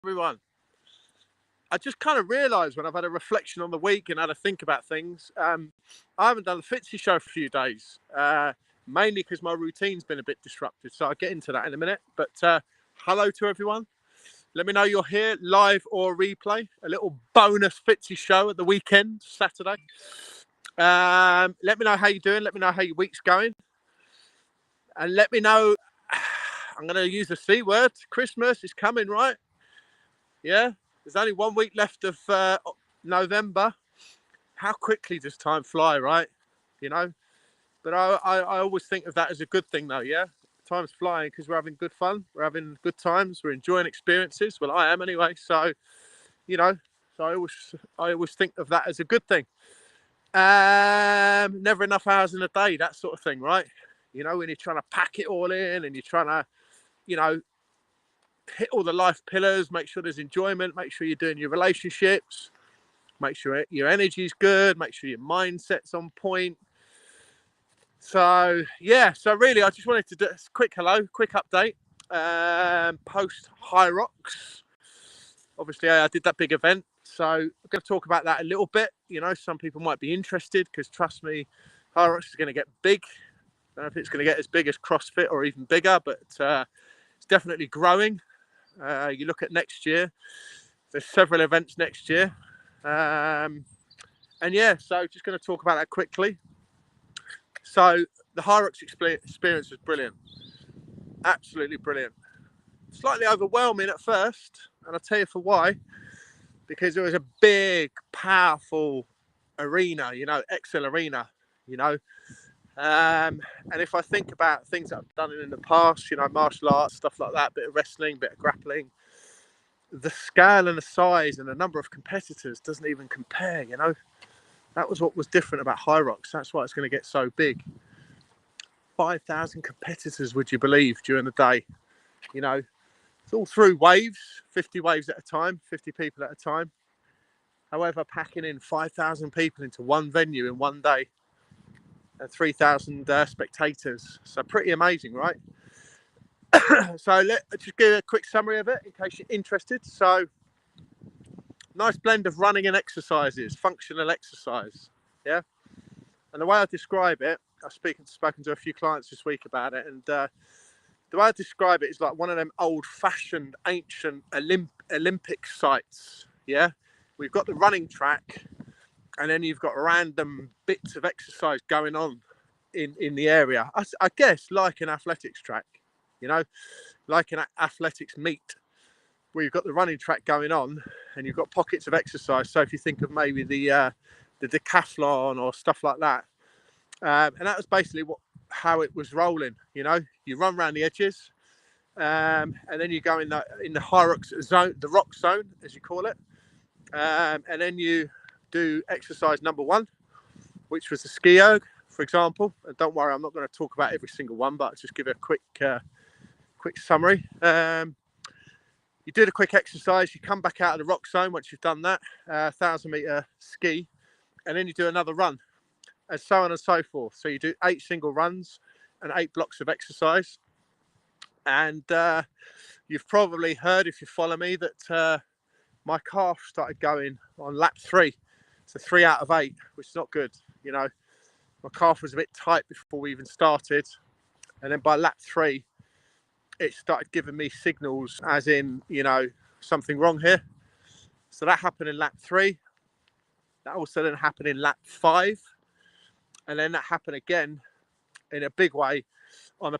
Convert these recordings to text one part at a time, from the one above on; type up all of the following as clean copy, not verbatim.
everyone. I just kind of realised when I've had a reflection on the week and had to think about things, I haven't done the Fitzy show for a few days, mainly because my routine's been a bit disrupted. So I'll get into that in a minute. But hello to everyone. Let me know you're here, live or replay. A little bonus Fitzy show at the weekend, Saturday. Let me know how you're doing. Let me know how your week's going. And let me know, I'm going to use the C word. Christmas is coming, right? Yeah. There's only 1 week left of November. How quickly does time fly, right? You know, but I always think of that as a good thing, though. Yeah, time's flying because we're having good fun, we're having good times, we're enjoying experiences. Well, I am anyway. So, you know, so I always think of that as a good thing. Never enough hours in a day, that sort of thing, right? You know, when you're trying to pack it all in and you're trying to, you know, hit all the life pillars, make sure there's enjoyment, make sure you're doing your relationships, make sure your energy's good, make sure your mindset's on point. So yeah, so really I just wanted to do a quick update. Post High Rocks. Obviously I did that big event, so I'm going to talk about that a little bit. You know, some people might be interested because trust me, High Rocks is going to get big. I don't know if it's going to get as big as CrossFit or even bigger, but it's definitely growing. You look at next year, there's several events next year. And yeah, so just going to talk about that quickly. So the High Rocks experience was brilliant. Absolutely brilliant. Slightly overwhelming at first, and I'll tell you for why. Because it was a big, powerful arena, you know, Excel arena, you know. And if I think about things that I've done in the past, you know, martial arts, stuff like that, bit of wrestling, bit of grappling, the scale and the size and the number of competitors doesn't even compare, you know. That was what was different about High Rocks. That's why it's going to get so big. 5,000 competitors, would you believe, during the day? You know, it's all through waves, 50 waves at a time, 50 people at a time. However, packing in 5,000 people into one venue in one day and 3,000 spectators. So pretty amazing, right? So let's just give a quick summary of it in case you're interested. So nice blend of running and exercises, functional exercise. Yeah. And the way I describe it, I've spoken to a few clients this week about it, and the way I describe it is like one of them old-fashioned, ancient Olympic sites. Yeah, we've got the running track, and then you've got random bits of exercise going on in the area. I guess like an athletics track, you know, like an athletics meet, where you've got the running track going on, and you've got pockets of exercise. So if you think of maybe the decathlon or stuff like that. And that was basically how it was rolling. You know, you run around the edges, and then you go in the high rocks zone, the rock zone as you call it, and then you do exercise number one, which was the ski erg, for example. And don't worry, I'm not going to talk about every single one, but I'll just give you a quick summary. You do the quick exercise, you come back out of the rock zone once you've done that, 1,000-meter ski, and then you do another run. And so on and so forth. So you do 8 single runs and 8 blocks of exercise. And you've probably heard, if you follow me, that my calf started going on lap 3. So 3 out of 8, which is not good. You know, my calf was a bit tight before we even started. And then by lap 3, it started giving me signals as in, you know, something wrong here. So that happened in lap 3. That also then happened in lap 5. And then that happened again in a big way on the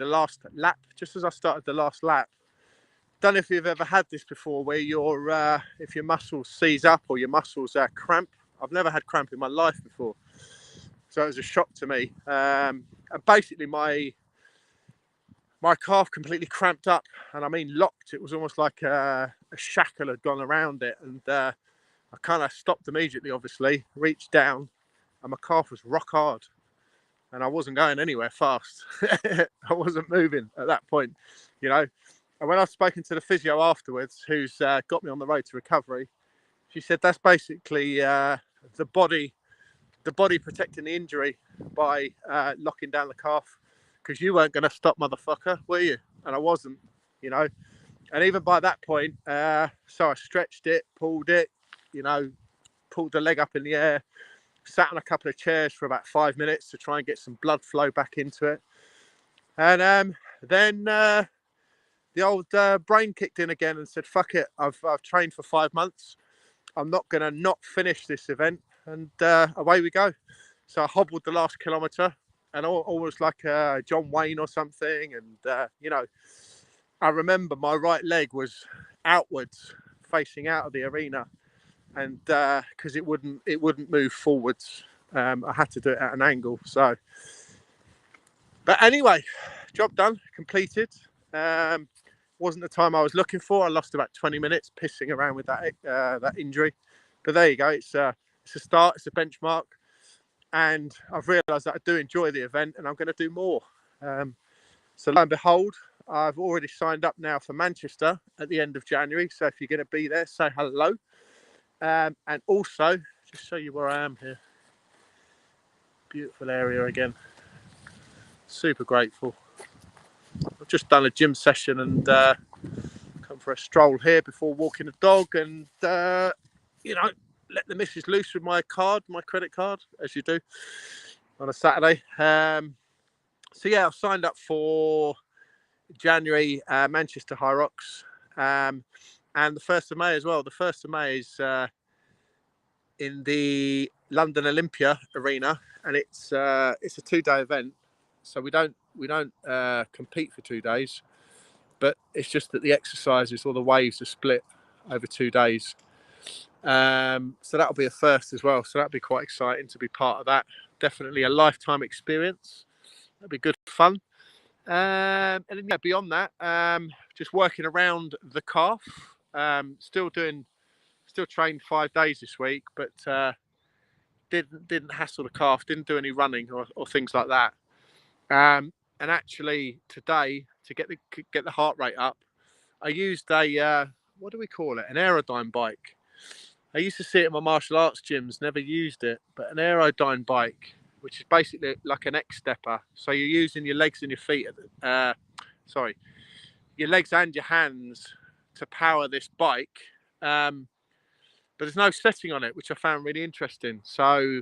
last lap, just as I started the last lap. Don't know if you've ever had this before, where if your muscles seize up or your muscles cramp. I've never had cramp in my life before, so it was a shock to me. And basically, my calf completely cramped up, and I mean locked. It was almost like a shackle had gone around it, and I kind of stopped immediately. Obviously, reached down, and my calf was rock hard. And I wasn't going anywhere fast. I wasn't moving at that point, you know. And when I've spoken to the physio afterwards, who's got me on the road to recovery, she said that's basically the body protecting the injury by locking down the calf, because you weren't going to stop, motherfucker, were you? And I wasn't, you know. And even by that point, so I stretched it, pulled it, you know, pulled the leg up in the air, sat on a couple of chairs for about 5 minutes to try and get some blood flow back into it. And then the old brain kicked in again and said, fuck it, I've trained for 5 months. I'm not going to not finish this event. And away we go. So I hobbled the last kilometre, and almost like John Wayne or something. And, you know, I remember my right leg was outwards, facing out of the arena. And because it wouldn't move forwards. I had to do it at an angle. So, but anyway, job done, completed. Wasn't the time I was looking for. I lost about 20 minutes pissing around with that injury. But there you go. It's a start. It's a benchmark. And I've realised that I do enjoy the event, and I'm going to do more. So lo and behold, I've already signed up now for Manchester at the end of January. So if you're going to be there, say hello. And also, just show you where I am here. Beautiful area again. Super grateful. I've just done a gym session and come for a stroll here before walking the dog, and you know, let the missus loose with my credit card, as you do on a Saturday. So yeah, I've signed up for January Manchester High Rocks, and the 1st of May as well. The 1st of May is in the London Olympia Arena, and it's a 2-day event. So we don't compete for 2 days, but it's just that the exercises or the waves are split over 2 days. So that'll be a first as well. So that'll be quite exciting to be part of that. Definitely a lifetime experience. That'll be good fun. And then yeah, beyond that, just working around the calf. Still trained 5 days this week, but didn't hassle the calf. Didn't do any running or things like that. And actually today, to get the heart rate up, I used a what do we call it? An Aerodyne bike. I used to see it in my martial arts gyms, never used it, but an Aerodyne bike, which is basically like an X-stepper. So you're using your legs and your feet, your legs and your hands to power this bike. But there's no setting on it, which I found really interesting. So,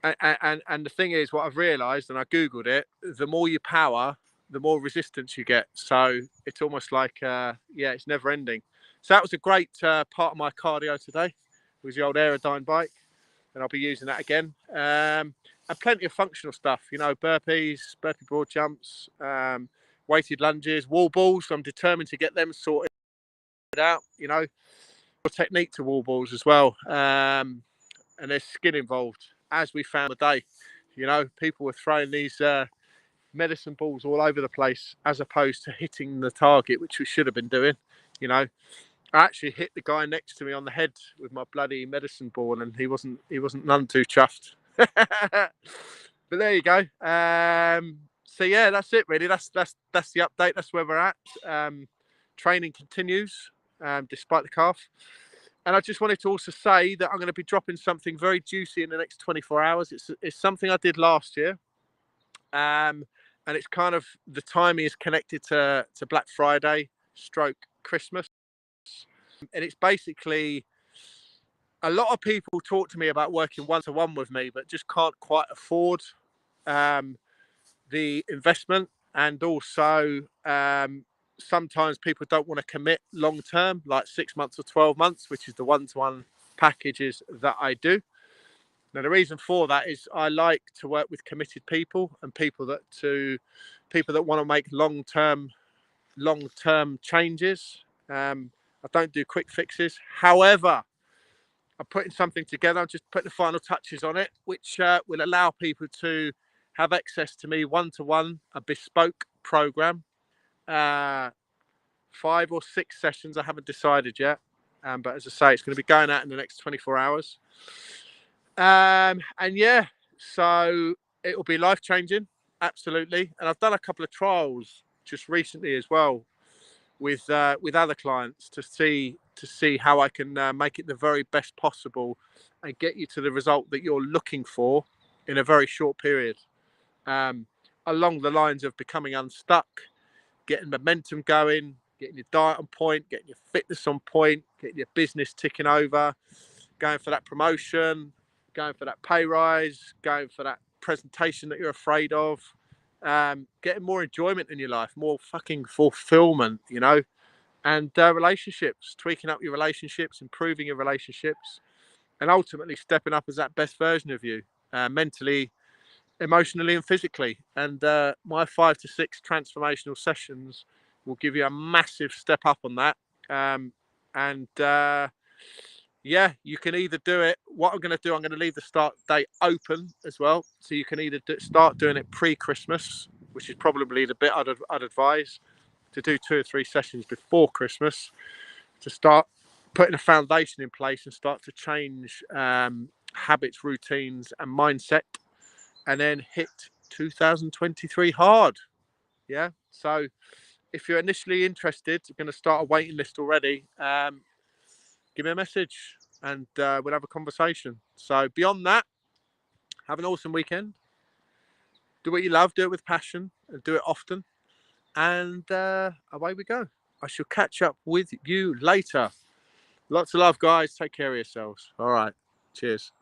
and the thing is, what I've realised, and I Googled it, the more you power, the more resistance you get. So it's almost like, it's never ending. So that was a great part of my cardio today, was the old Aerodyne bike, and I'll be using that again. And plenty of functional stuff, you know, burpee broad jumps, weighted lunges, wall balls. So I'm determined to get them sorted out, you know, technique to wall balls as well. And there's skin involved, as we found today. You know, people were throwing these medicine balls all over the place as opposed to hitting the target, which we should have been doing. You know, I actually hit the guy next to me on the head with my bloody medicine ball, and he wasn't none too chuffed. But there you go. So yeah, that's it really. That's the update. That's where we're at. Training continues despite the calf. And I just wanted to also say that I'm going to be dropping something very juicy in the next 24 hours. It's something I did last year. And it's kind of, the timing is connected to Black Friday / Christmas. And it's basically, a lot of people talk to me about working one-to-one with me, but just can't quite afford the investment. And also, sometimes people don't want to commit long-term, like 6 months or 12 months, which is the one-to-one packages that I do. Now, the reason for that is I like to work with committed people and people that want to make long-term changes. I don't do quick fixes. However, I'm putting something together. I'm just putting the final touches on it, which will allow people to have access to me one-to-one, a bespoke program. 5 or 6 sessions. I haven't decided yet. But as I say, it's going to be going out in the next 24 hours. And yeah, so it will be life-changing. Absolutely. And I've done a couple of trials just recently as well with other clients to see how I can make it the very best possible and get you to the result that you're looking for in a very short period, along the lines of becoming unstuck, getting momentum going, getting your diet on point, getting your fitness on point, getting your business ticking over, going for that promotion, going for that pay rise, going for that presentation that you're afraid of, getting more enjoyment in your life, more fucking fulfillment, you know, and relationships, tweaking up your relationships, improving your relationships, and ultimately stepping up as that best version of you, mentally, emotionally, and physically. And my 5 to 6 transformational sessions will give you a massive step up on that. And yeah, you can either do it. What I'm going to do, I'm going to leave the start date open as well, so you can either start doing it pre-Christmas, which is probably the bit I'd advise, to do 2 or 3 sessions before Christmas to start putting a foundation in place and start to change habits, routines, and mindset, and then hit 2023 hard. Yeah. So if you're initially interested, you're going to start a waiting list already. Give me a message and we'll have a conversation. So beyond that, have an awesome weekend. Do what you love, do it with passion, and do it often. And away we go. I shall catch up with you later. Lots of love, guys. Take care of yourselves. All right. Cheers.